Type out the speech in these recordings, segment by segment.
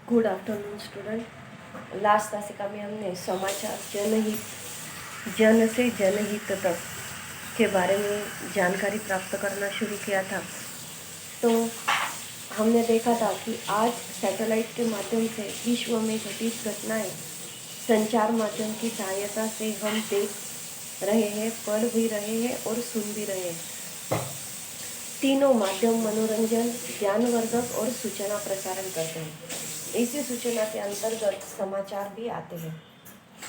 Good afternoon student. Last तासिका में हमने समाचार जन से जनहित तक के बारे में जानकारी प्राप्त करना शुरू किया था। तो हमने देखा था कि आज सैटेलाइट के माध्यम से विश्व में घटित घटनाएं संचार माध्यम की सहायता से हम देख रहे हैं, पढ़ भी रहे हैं और सुन भी रहे हैं। तीनों माध्यम मनोरंजन, ज्ञानवर्धक और सूचना प्रसारण करते हैं। इसी सूचना के अंतर्गत समाचार भी आते हैं।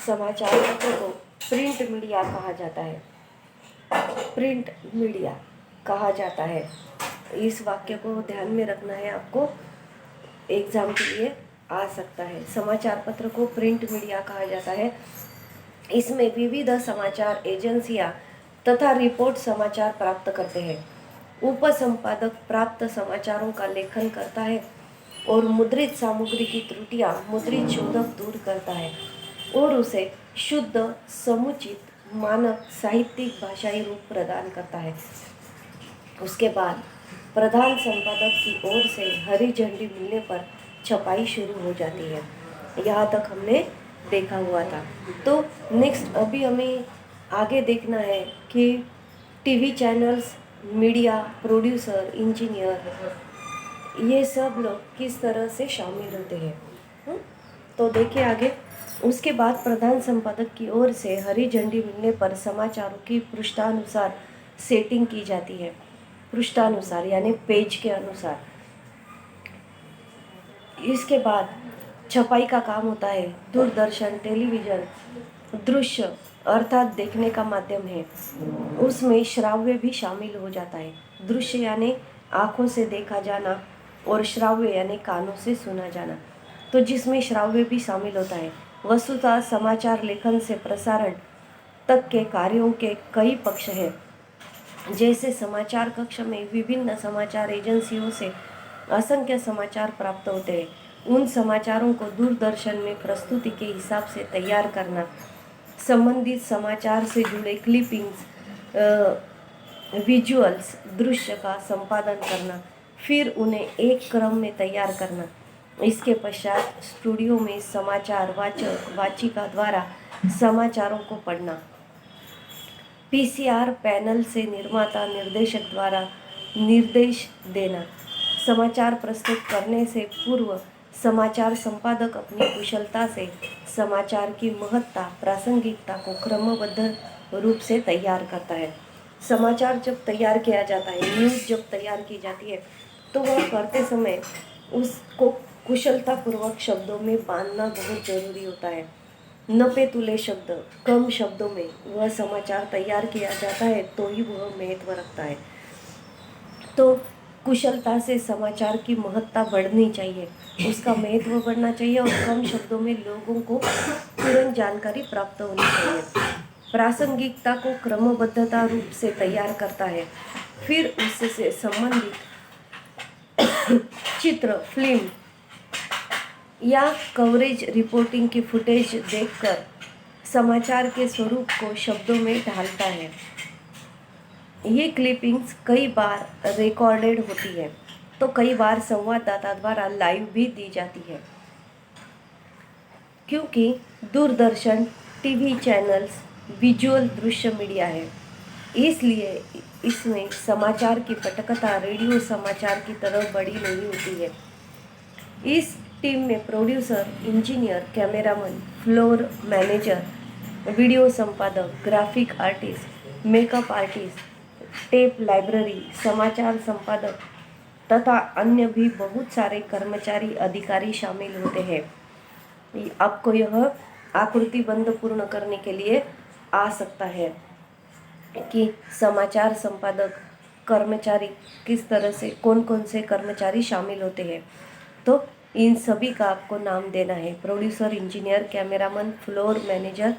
समाचार पत्र को प्रिंट मीडिया कहा जाता है। प्रिंट मीडिया कहा जाता है। इस वाक्य को ध्यान में रखना है, आपको एग्जाम के लिए आ सकता है। समाचार पत्र को प्रिंट मीडिया कहा जाता है। इसमें विविध समाचार एजेंसियां तथा रिपोर्ट समाचार प्राप्त करते हैं। उपसंपादक प्राप्त समाचारों का लेखन करता है और मुद्रित सामग्री की त्रुटियां मुद्रित शोधक दूर करता है और उसे शुद्ध, समुचित, मानक साहित्यिक भाषाई रूप प्रदान करता है। उसके बाद प्रधान संपादक की ओर से हरी झंडी मिलने पर छपाई शुरू हो जाती है। यहाँ तक हमने देखा हुआ था। तो नेक्स्ट अभी हमें आगे देखना है कि TV channels, media, producer, engineer, ये सब लोग किस तरह से शामिल होते हैं। तो देखिए आगे। उसके बाद प्रधान संपादक की ओर से हरी झंडी मिलने पर समाचारों की पृष्ठानुसार सेटिंग की जाती है। पृष्ठानुसार यानी पेज के अनुसार। इसके बाद छपाई का काम होता है। दूरदर्शन, टेलीविज़न दृश्य अर्थात देखने का माध्यम है, उसमें श्राव्य भी शामिल हो जाता है। दृश्य यानी आँखों से देखा जाना और श्राव्य यानी कानों से सुना जाना। तो जिसमें श्राव्य भी शामिल होता है। वस्तुतः समाचार लेखन से प्रसारण तक के कार्यों के कई पक्ष हैं। जैसे समाचार कक्ष में विभिन्न समाचार एजेंसियों से असंख्य समाचार प्राप्त होते हैं। उन समाचारों को दूरदर्शन में प्रस्तुति के हिसाब से तैयार करना, संबंधित समाचार से जुड़े क्लिपिंग्स, विजुअल्स, दृश्य का संपादन करना, फिर उन्हें एक क्रम में तैयार करना। इसके पश्चात स्टूडियो में समाचार वाचक वाचिका द्वारा समाचारों को पढ़ना। पीसीआर पैनल से निर्माता निर्देशक द्वारा निर्देश देना। समाचार प्रस्तुत करने से पूर्व समाचार संपादक अपनी कुशलता से समाचार की महत्ता, प्रासंगिकता को क्रमबद्ध रूप से तैयार करता है। समाचार जब तैयार किया जाता है, न्यूज़ जब तैयार की जाती है, तो वह करते समय उसको कुशलतापूर्वक शब्दों में बांधना बहुत जरूरी होता है। नपे तुले शब्द, कम शब्दों में वह समाचार तैयार किया जाता है तो ही वह महत्व रखता है। तो कुशलता से समाचार की महत्ता बढ़नी चाहिए, उसका महत्व बढ़ना चाहिए और कम शब्दों में लोगों को तुरंत जानकारी प्राप्त होनी चाहिए। प्रासंगिकता को क्रमबद्धता रूप से तैयार करता है। फिर उससे संबंधित चित्र, फिल्म या कवरेज रिपोर्टिंग की फुटेज देखकर समाचार के स्वरूप को शब्दों में ढालता है। ये क्लिपिंग्स कई बार रिकॉर्डेड होती है, तो कई बार संवाददाता द्वारा लाइव भी दी जाती है। क्योंकि दूरदर्शन, टीवी चैनल्स विजुअल दृश्य मीडिया है, इसलिए इसमें समाचार की पटकथा रेडियो समाचार की तरह बड़ी नहीं होती है। इस टीम में producer, engineer, cameraman, floor manager, video संपादक, graphic artist, makeup artist, tape library, समाचार संपादक तथा अन्य भी बहुत सारे कर्मचारी, अधिकारी शामिल होते हैं। आपको यह आकृतिबंध पूर्ण करने के लिए आ सकता है कि समाचार संपादक, कर्मचारी किस तरह से, कौन कौन से कर्मचारी शामिल होते हैं। तो इन सभी का आपको नाम देना है। Producer, engineer, cameraman, floor manager,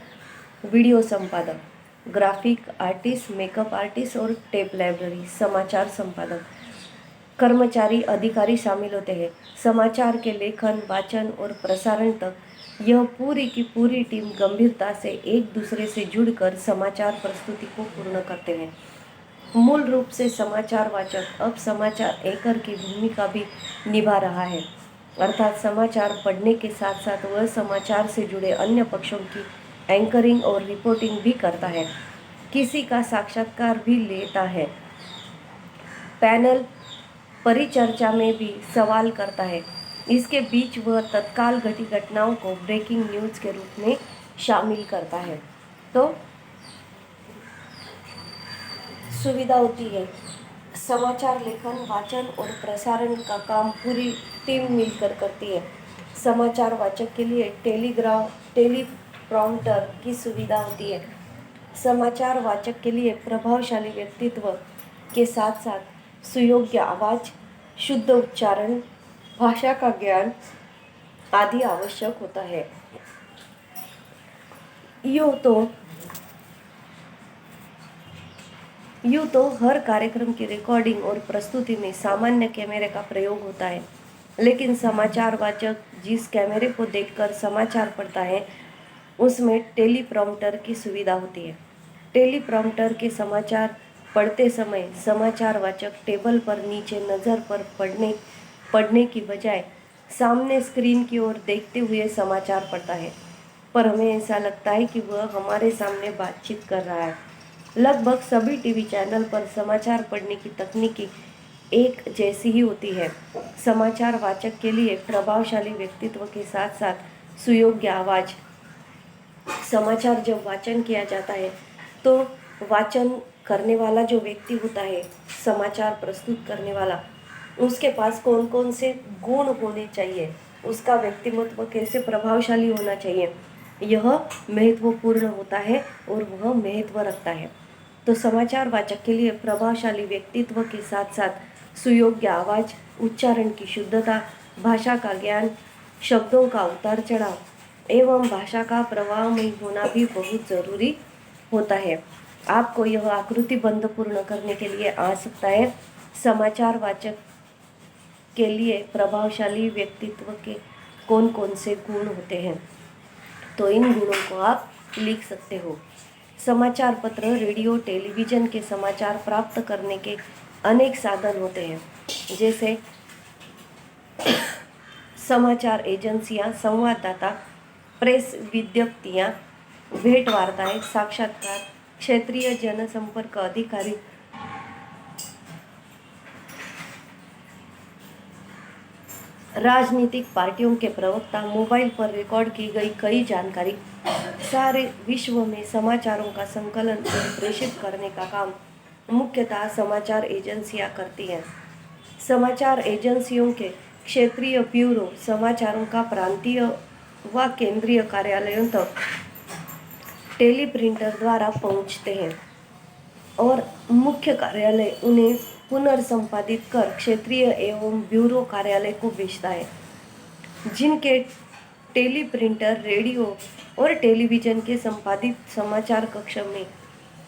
video संपादक, ग्राफिक आर्टिस्ट, मेकअप आर्टिस्ट और टेप लाइब्रेरी, समाचार संपादक, कर्मचारी, अधिकारी शामिल होते हैं। समाचार के लेखन, वाचन और प्रसारण तक यह पूरी की पूरी टीम गंभीरता से एक दूसरे से जुड़कर समाचार प्रस्तुति को पूर्ण करते हैं। मूल रूप से समाचार वाचक अब समाचार एंकर की भूमिका भी निभा रहा है। अर्थात समाचार पढ़ने के साथ साथ वह समाचार से जुड़े अन्य पक्षों की एंकरिंग और रिपोर्टिंग भी करता है, किसी का साक्षात्कार भी लेता है, पैनल परिचर्चा में भी सवाल करता है। इसके बीच वह तत्काल घटी घटनाओं को ब्रेकिंग न्यूज़ के रूप में शामिल करता है। तो सुविधा होती है। समाचार लेखन, वाचन और प्रसारण का काम पूरी टीम मिलकर करती है। समाचार वाचक के लिए टेलीप्रॉम्प्टर की सुविधा होती है। समाचार वाचक के लिए प्रभावशाली व्यक्तित्व के साथ साथ सुयोग्य आवाज़, शुद्ध उच्चारण, भाषा का ज्ञान आदि आवश्यक होता है। यूँ तो हर कार्यक्रम की रिकॉर्डिंग और प्रस्तुति में सामान्य कैमरे का प्रयोग होता है, लेकिन समाचार वाचक जिस कैमरे को देखकर समाचार पढ़ता है उसमें टेलीप्रॉम्प्टर की सुविधा होती है। टेलीप्रॉम्प्टर के समाचार पढ़ते समय समाचार वाचक टेबल पर नीचे नज़र पर पढ़ने की बजाय सामने स्क्रीन की ओर देखते हुए समाचार पढ़ता है, पर हमें ऐसा लगता है कि वह हमारे सामने बातचीत कर रहा है। लगभग सभी टीवी चैनल पर समाचार पढ़ने की तकनीकी एक जैसी ही होती है। समाचार वाचक के लिए प्रभावशाली व्यक्तित्व के साथ साथ सुयोग्य आवाज़। समाचार जब वाचन किया जाता है तो वाचन करने वाला जो व्यक्ति होता है, समाचार प्रस्तुत करने वाला, उसके पास कौन कौन से गुण होने चाहिए, उसका व्यक्तित्व कैसे प्रभावशाली होना चाहिए, यह महत्वपूर्ण होता है और वह महत्व रखता है। तो समाचार वाचक के लिए प्रभावशाली व्यक्तित्व के साथ साथ सुयोग्य आवाज़, उच्चारण की शुद्धता, भाषा का ज्ञान, शब्दों का उतार चढ़ाव एवं भाषा का प्रवाहमय होना भी बहुत ज़रूरी होता है। आपको यह आकृतिबंध पूर्ण करने के लिए आ सकता है। समाचार वाचक के लिए प्रभावशाली व्यक्तित्व के कौन कौन से गुण होते हैं, तो इन गुणों को आप लिख सकते हो। समाचार पत्र, रेडियो, टेलीविज़न के समाचार प्राप्त करने के अनेक साधन होते हैं, जैसे समाचार एजेंसियां, संवाददाता, प्रेस विज्ञप्तियां, भेंट वार्ताएं, साक्षात्कार, क्षेत्रीय जनसंपर्क अधिकारी, राजनीतिक पार्टियों के प्रवक्ता, मोबाइल पर रिकॉर्ड की गई कई जानकारी, सारे विश्व में समाचारों का संकलन और प्रेषित करने का काम मुख्यतः समाचार एजेंसियां करती हैं। समाचार एजेंसियों के क्षेत्रीय ब्यूरो समाचारों का प्रांतीय व केंद्रीय कार्यालयों तक टेलीप्रिंटर द्वारा पहुंचते हैं और मुख्य कार्यालय उन्हें पुनर्संपादित कर क्षेत्रीय एवं ब्यूरो कार्यालय को भेजता है, जिनके टेलीप्रिंटर रेडियो और टेलीविज़न के संपादित समाचार कक्ष में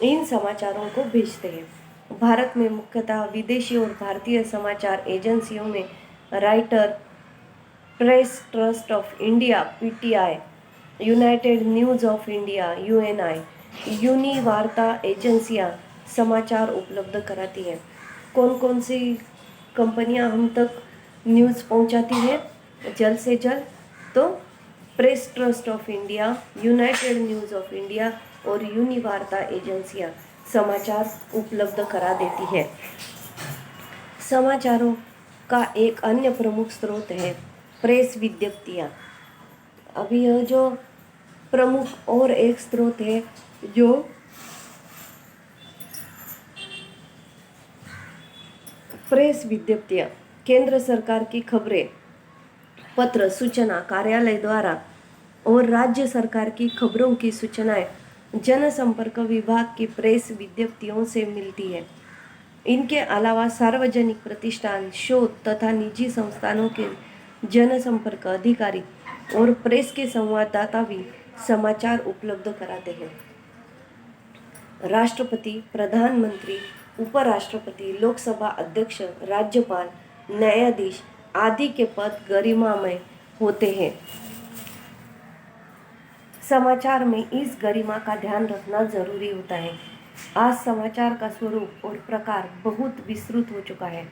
इन समाचारों को भेजते हैं। भारत में मुख्यतः विदेशी और भारतीय समाचार एजेंसियों में Reuters, Press Trust of India (PTI), United News of India (UNI), Univarta एजेंसियां समाचार उपलब्ध कराती हैं। कौन कौन सी कंपनियां हम तक न्यूज़ पहुंचाती हैं जल्द से जल्द, तो press Trust of India, United News of India और यूनिवार्ता एजेंसियां समाचार उपलब्ध करा देती है। समाचारों का एक अन्य प्रमुख स्रोत है प्रेस विज्ञप्तियां। अभी यह जो प्रमुख और एक स्रोत है जो प्रेस विज्ञप्तियां, केंद्र सरकार की खबरें, पत्र सूचना कार्यालय द्वारा और राज्य सरकार की खबरों की सूचनाएं जनसंपर्क विभाग की प्रेस विज्ञप्तियों से मिलती है। इनके अलावा सार्वजनिक प्रतिष्ठान, शोध तथा निजी संस्थानों के जनसंपर्क अधिकारी और प्रेस के संवाददाता भी समाचार उपलब्ध कराते हैं। राष्ट्रपति, प्रधानमंत्री, उपराष्ट्रपति, लोकसभा अध्यक्ष, राज्यपाल, न्यायाधीश आदि के पद गरिमामय होते हैं। समाचार में इस गरिमा का ध्यान रखना जरूरी होता है। आज समाचार का स्वरूप और प्रकार बहुत विस्तृत हो चुका है।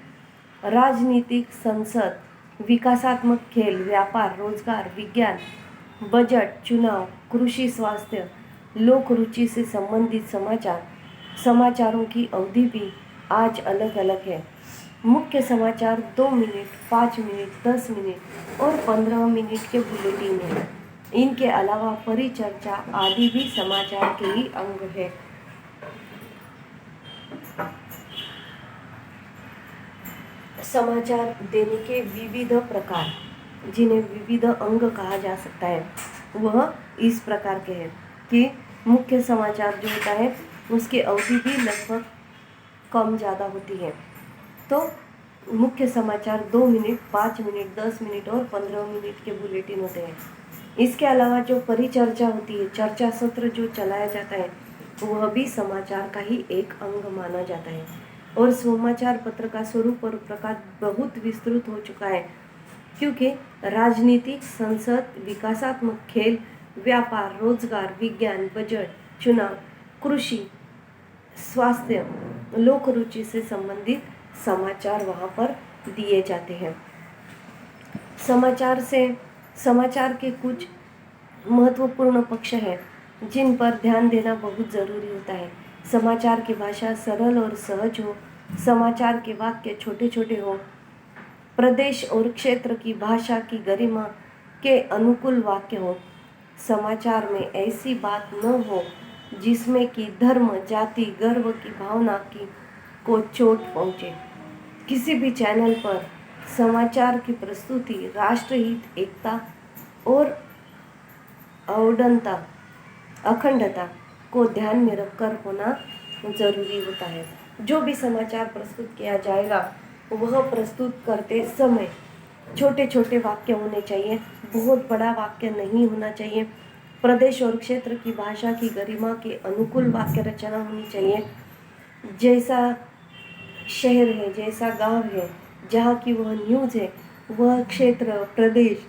राजनीतिक, संसद, विकासात्मक खेल, व्यापार, रोजगार, विज्ञान, बजट, चुनाव, कृषि, स्वास्थ्य, लोक रुचि से संबंधित समाचारों की अवधि भी आज अलग अलग है। मुख्य समाचार 2 मिनट, 5 मिनट, 10 मिनट और 15 मिनट के बुलेटिन हैं। इनके अलावा परिचर्चा आदि भी समाचार के ही अंग है। समाचार देने के विविध प्रकार, जिन्हें विविध अंग कहा जा सकता है, वह इस प्रकार के हैं कि मुख्य समाचार जो होता है उसकी अवधि भी लगभग कम ज़्यादा होती है। तो मुख्य समाचार 2 मिनट, 5 मिनट, 10 मिनट और 15 मिनट के बुलेटिन होते हैं। इसके अलावा जो परिचर्चा होती है, चर्चा सत्र जो चलाया जाता है, वह भी समाचार का ही एक अंग माना जाता है। और समाचार पत्र का स्वरूप और प्रकार बहुत विस्तृत हो चुका है, क्योंकि राजनीतिक, संसद, विकासात्मक, खेल, व्यापार, रोजगार, विज्ञान, बजट, चुनाव, कृषि, स्वास्थ्य, लोक रुचि से संबंधित समाचार वहाँ पर दिए जाते हैं। समाचार के कुछ महत्वपूर्ण पक्ष हैं जिन पर ध्यान देना बहुत ज़रूरी होता है। समाचार की भाषा सरल और सहज हो, समाचार के वाक्य छोटे छोटे हो, प्रदेश और क्षेत्र की भाषा की गरिमा के अनुकूल वाक्य हो, समाचार में ऐसी बात न हो जिसमें कि धर्म, जाति, गर्व की भावना को चोट पहुँचे। किसी भी चैनल पर समाचार की प्रस्तुति राष्ट्रहित, एकता और अखंडता को ध्यान में रखकर होना जरूरी होता है। जो भी समाचार प्रस्तुत किया जाएगा वह प्रस्तुत करते समय छोटे छोटे वाक्य होने चाहिए, बहुत बड़ा वाक्य नहीं होना चाहिए। प्रदेश और क्षेत्र की भाषा की गरिमा के अनुकूल वाक्य रचना होनी चाहिए। जैसा शहर है, जैसा गांव है, जहाँ की वह न्यूज़ है, वह क्षेत्र, प्रदेश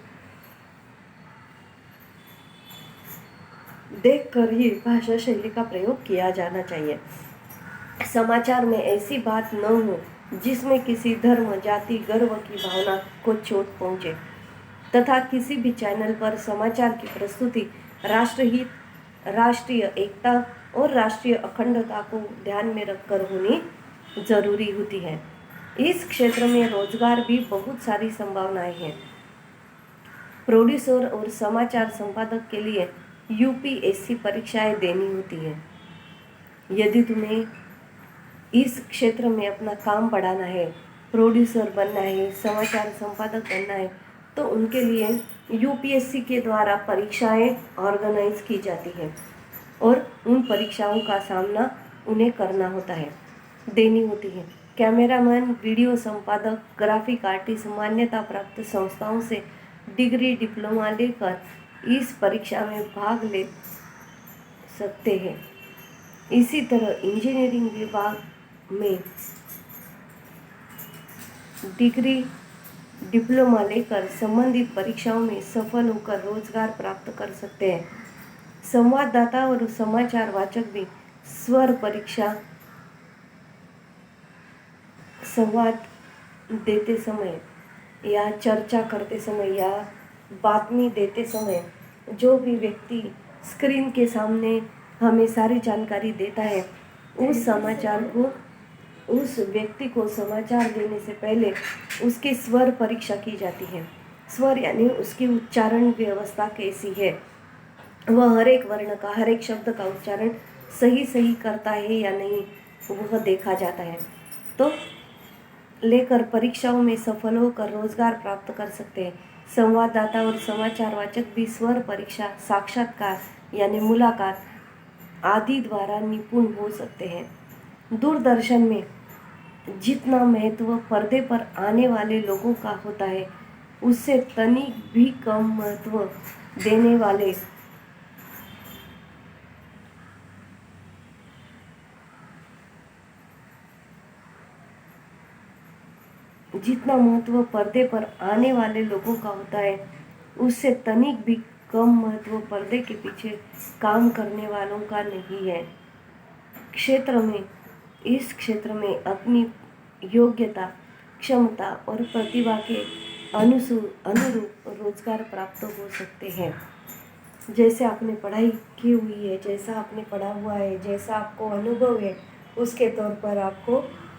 देखकर ही भाषा शैली का प्रयोग किया जाना चाहिए। समाचार में ऐसी बात न हो जिसमें किसी धर्म, जाति, गर्व की भावना को चोट पहुंचे, तथा किसी भी चैनल पर समाचार की प्रस्तुति राष्ट्रहित, राष्ट्रीय एकता और राष्ट्रीय अखंडता को ध्यान में रखकर होनी जरूरी होती है। इस क्षेत्र में रोजगार भी बहुत सारी संभावनाएं हैं। प्रोड्यूसर और समाचार संपादक के लिए यूपीएससी परीक्षाएं देनी होती है। यदि तुम्हें इस क्षेत्र में अपना काम बढ़ाना है, प्रोड्यूसर बनना है, समाचार संपादक बनना है, तो उनके लिए यूपीएससी के द्वारा परीक्षाएं ऑर्गेनाइज की जाती हैं और उन परीक्षाओं का सामना उन्हें करना होता है, देनी होती है। कैमरामैन, वीडियो संपादक, ग्राफिक आर्टिस्ट मान्यता प्राप्त संस्थाओं से डिग्री, डिप्लोमा लेकर इस परीक्षा में भाग ले सकते हैं। इसी तरह इंजीनियरिंग विभाग में डिग्री, डिप्लोमा लेकर संबंधित परीक्षाओं में सफल होकर रोजगार प्राप्त कर सकते हैं। संवाददाता और समाचार वाचक भी स्वर परीक्षा, संवाद देते समय या चर्चा करते समय या बातमी देते समय जो भी व्यक्ति स्क्रीन के सामने हमें सारी जानकारी देता है, उस व्यक्ति को समाचार देने से पहले उसकी स्वर परीक्षा की जाती है। स्वर यानी उसकी उच्चारण व्यवस्था कैसी है, वह हर एक वर्ण का, हर एक शब्द का उच्चारण सही करता है या नहीं, वह देखा जाता है। तो लेकर परीक्षाओं में सफल होकर रोजगार प्राप्त कर सकते हैं। संवाददाता और समाचार वाचक भी स्वर परीक्षा, साक्षात्कार यानी मुलाकात आदि द्वारा निपुण हो सकते हैं। दूरदर्शन में जितना महत्व पर्दे पर आने वाले लोगों का होता है, उससे तनिक भी कम महत्व देने वाले जितना महत्व पर्दे पर आने वाले लोगों का होता है, उससे तनिक भी कम महत्व पर्दे के पीछे काम करने वालों का नहीं है। इस क्षेत्र में अपनी योग्यता, क्षमता और प्रतिभा के अनुरूप रोजगार प्राप्त हो सकते हैं। जैसे आपने पढ़ाई की हुई है, जैसा आपने पढ़ा हुआ है, जैसा आपको अनुभव है, उसके तौर पर आपको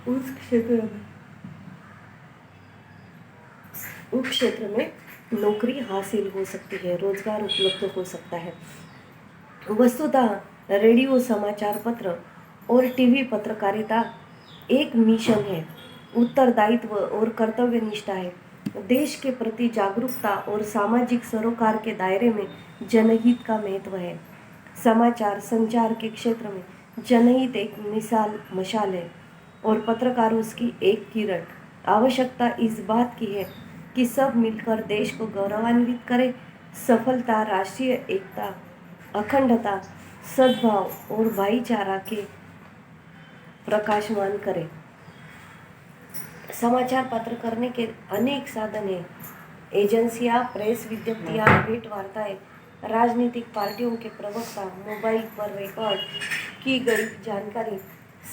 उस क्षेत्र में नौकरी हासिल हो सकती है, रोजगार उपलब्ध हो सकता है। वस्तुतः रेडियो, समाचार पत्र और टीवी पत्रकारिता एक मिशन है, उत्तरदायित्व और कर्तव्य निष्ठा है। देश के प्रति जागरूकता और सामाजिक सरोकार के दायरे में जनहित का महत्व है। समाचार संचार के क्षेत्र में जनहित एक मशाल है और पत्रकार उसकी एक किरण। आवश्यकता इस बात की है कि सब मिलकर देश को गौरवान्वित करें। सफलता राष्ट्रीय एकता, अखंडता, सद्भाव और भाईचारा के प्रकाशमान करें। समाचार पत्र करने के अनेक साधन हैं। एजेंसियां, प्रेस विज्ञप्तियां, भेंट वार्ताएं, राजनीतिक पार्टियों के प्रवक्ता, मोबाइल पर रिकॉर्ड की गई जानकारी।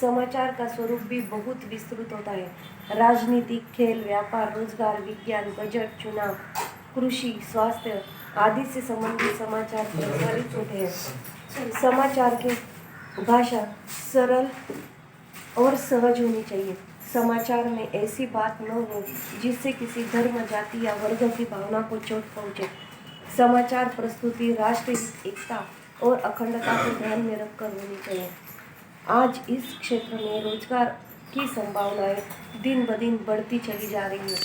समाचार का स्वरूप भी बहुत विस्तृत होता है। राजनीतिक, खेल, व्यापार, रोजगार, विज्ञान, बजट, चुनाव, कृषि, स्वास्थ्य आदि से संबंधित समाचार प्रसारित होते हैं। समाचार की भाषा सरल और सहज होनी चाहिए। समाचार में ऐसी बात न हो जिससे किसी धर्म, जाति या वर्ग की भावना को चोट पहुंचे। समाचार प्रस्तुति राष्ट्रीय एकता और अखंडता को ध्यान में रखकर होनी चाहिए। आज इस क्षेत्र में रोजगार की संभावनाएं दिन ब दिन बढ़ती चली जा रही है।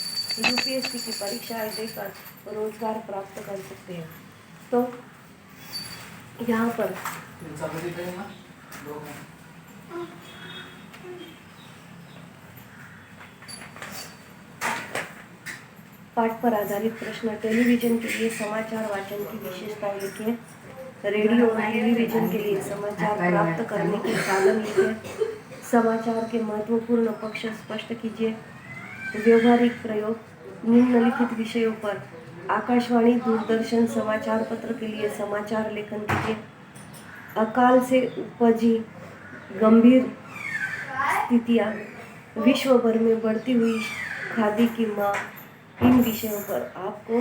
यूपीएससी की परीक्षाएं देकर रोजगार प्राप्त कर सकते हैं। तो यहाँ पर पाठ पर आधारित प्रश्न। टेलीविजन के लिए समाचार वाचन की विशेषताएं लिखिए। रेडियो और टेलीविजन के लिए समाचार प्राप्त करने के साधन लिखिए। समाचार के महत्वपूर्ण पक्ष स्पष्ट कीजिए। व्यवहारिक प्रयोग निम्नलिखित विषयों पर। आकाशवाणी, दूरदर्शन, समाचार पत्र के लिए समाचार लेखन कीजिए। अकाल से उपजी गंभीर स्थितियाँ, विश्व भर में बढ़ती हुई खादी की मांग, इन विषयों पर आपको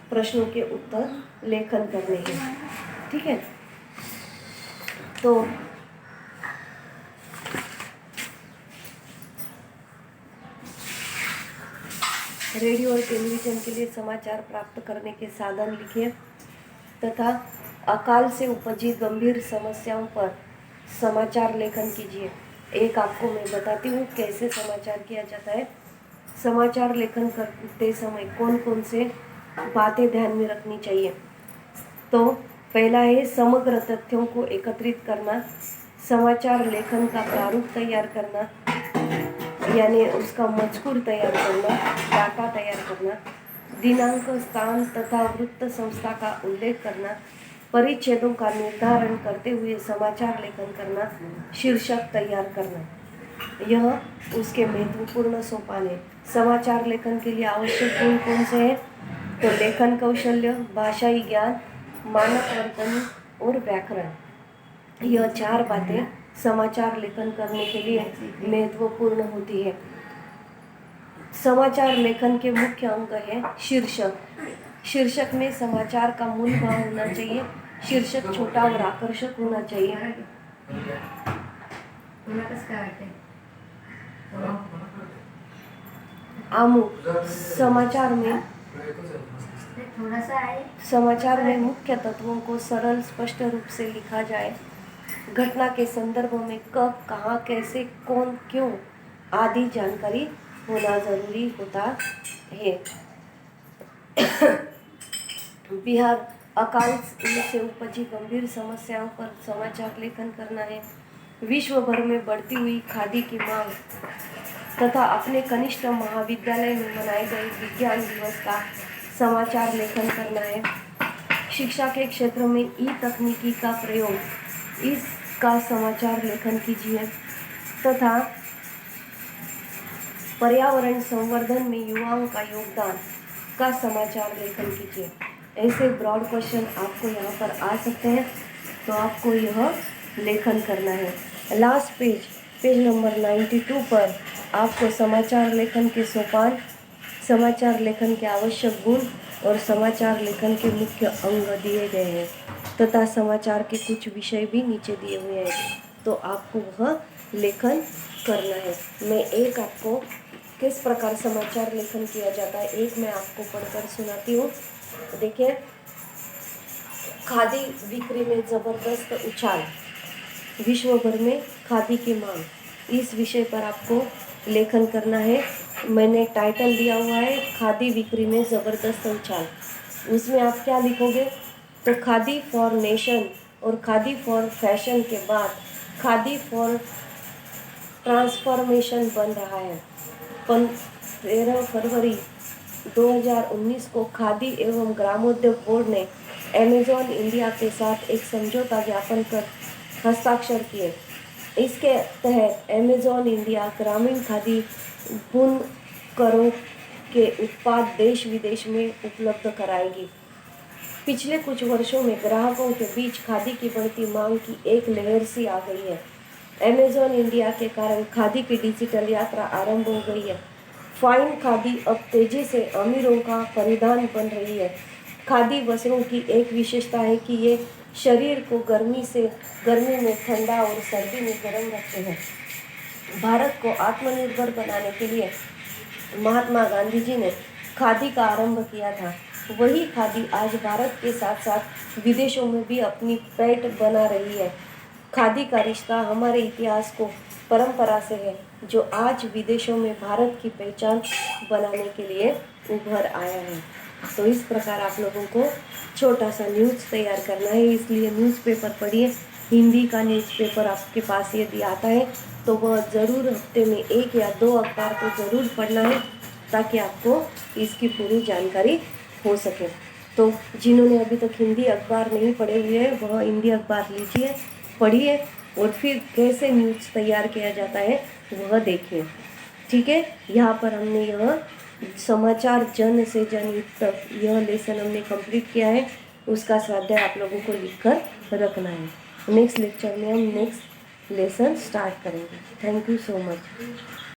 प्रश्नों के उत्तर लेखन करने हैं। ठीक है, तो रेडियो और टेलीविजन के लिए समाचार प्राप्त करने के साधन लिखिए तथा अकाल से उपजी गंभीर समस्याओं पर समाचार लेखन कीजिए। एक आपको मैं बताती हूँ कैसे समाचार किया जाता है। समाचार लेखन करते समय कौन कौन से बातें ध्यान में रखनी चाहिए। तो पहला है समग्र तथ्यों को एकत्रित करना, समाचार लेखन का प्रारूप तैयार करना, यानी उसका मजकूर तैयार करना, डाटा तैयार करना, दिनांक, स्थान तथा वृत्त संस्था का उल्लेख करना, परिच्छेदों का निर्धारण करते हुए समाचार लेखन करना, शीर्षक तैयार करना। यह उसके महत्वपूर्ण सोपान है। समाचार लेखन के लिए आवश्यक गुण कौन से हैं? तो लेखन कौशल्य, भाषाई ज्ञान, मानक वर्तनी और व्याकरण। यह 4 बातें समाचार लेखन करने के लिए महत्वपूर्ण होती है। समाचार लेखन के मुख्य अंग है शीर्षक। शीर्षक में समाचार का मूल भाव होना चाहिए। शीर्षक छोटा और आकर्षक होना चाहिए। समाचार में मुख्य तत्वों को सरल स्पष्ट रूप से लिखा जाए। घटना के संदर्भ में कब, कहाँ, कैसे, कौन, क्यों आदि जानकारी होना जरूरी होता है। बिहार अकाल से उपजी गंभीर समस्याओं पर समाचार लेखन करना है। विश्व भर में बढ़ती हुई खादी की मांग तथा अपने कनिष्ठ महाविद्यालय में मनाए गए विज्ञान दिवस का समाचार लेखन करना है। शिक्षा के क्षेत्र में तकनीकी का प्रयोग, इसका समाचार लेखन कीजिए तथा पर्यावरण संवर्धन में युवाओं का योगदान का समाचार लेखन कीजिए। ऐसे ब्रॉड क्वेश्चन आपको यहाँ पर आ सकते हैं, तो आपको यह लेखन करना है। लास्ट पेज नंबर 92 पर आपको समाचार लेखन के सोपान, समाचार लेखन के आवश्यक गुण और समाचार लेखन के मुख्य अंग दिए गए हैं तथा समाचार के कुछ विषय भी नीचे दिए हुए हैं, तो आपको वह लेखन करना है। मैं एक आपको किस प्रकार समाचार लेखन किया जाता है, एक मैं आपको पढ़कर सुनाती हूँ। देखिए, खादी बिक्री में ज़बरदस्त उछाल, विश्व भर में खादी की मांग, इस विषय पर आपको लेखन करना है। मैंने टाइटल दिया हुआ है खादी बिक्री में ज़बरदस्त उछाल। उसमें आप क्या लिखोगे, तो खादी फॉर नेशन और खादी फॉर फैशन के बाद खादी फॉर ट्रांसफॉर्मेशन बन रहा है। 13 फरवरी 2019 को खादी एवं ग्रामोद्योग बोर्ड ने अमेज़ॉन इंडिया के साथ एक समझौता ज्ञापन कर हस्ताक्षर किए। इसके तहत अमेज़ॉन इंडिया ग्रामीण खादी बुनकरों के उत्पाद देश विदेश में उपलब्ध कराएगी। पिछले कुछ वर्षों में ग्राहकों के बीच खादी की बढ़ती मांग की एक लहर सी आ गई है। अमेज़ॉन इंडिया के कारण खादी की डिजिटल यात्रा आरंभ हो गई है। फाइन खादी अब तेजी से अमीरों का परिधान बन रही है। खादी वस्त्रों की एक विशेषता है कि ये शरीर को गर्मी में ठंडा और सर्दी में गर्म रखते हैं। भारत को आत्मनिर्भर बनाने के लिए महात्मा गांधी जी ने खादी का आरंभ किया था। वही खादी आज भारत के साथ साथ विदेशों में भी अपनी पैठ बना रही है। खादी का रिश्ता हमारे इतिहास को परंपरा से है, जो आज विदेशों में भारत की पहचान बनाने के लिए उभर आया है। तो इस प्रकार आप लोगों को छोटा सा न्यूज़ तैयार करना है, इसलिए न्यूज़पेपर पढ़िए। हिंदी का न्यूज़पेपर आपके पास यदि आता है तो वह ज़रूर हफ्ते में 1 या 2 अखबार को ज़रूर पढ़ना है, ताकि आपको इसकी पूरी जानकारी हो सके। तो जिन्होंने अभी तक हिंदी अखबार नहीं पढ़े हुए हैं, वह हिंदी अखबार लीजिए, पढ़िए और फिर कैसे न्यूज़ तैयार किया जाता है वह देखिए। ठीक है, यहाँ पर हमने यह समाचार जन से जनहित तक यह लेसन हमने कंप्लीट किया है। उसका स्वाध्याय आप लोगों को लिखकर रखना है। नेक्स्ट लेक्चर में हम नेक्स्ट लेसन स्टार्ट करेंगे। Thank you so much.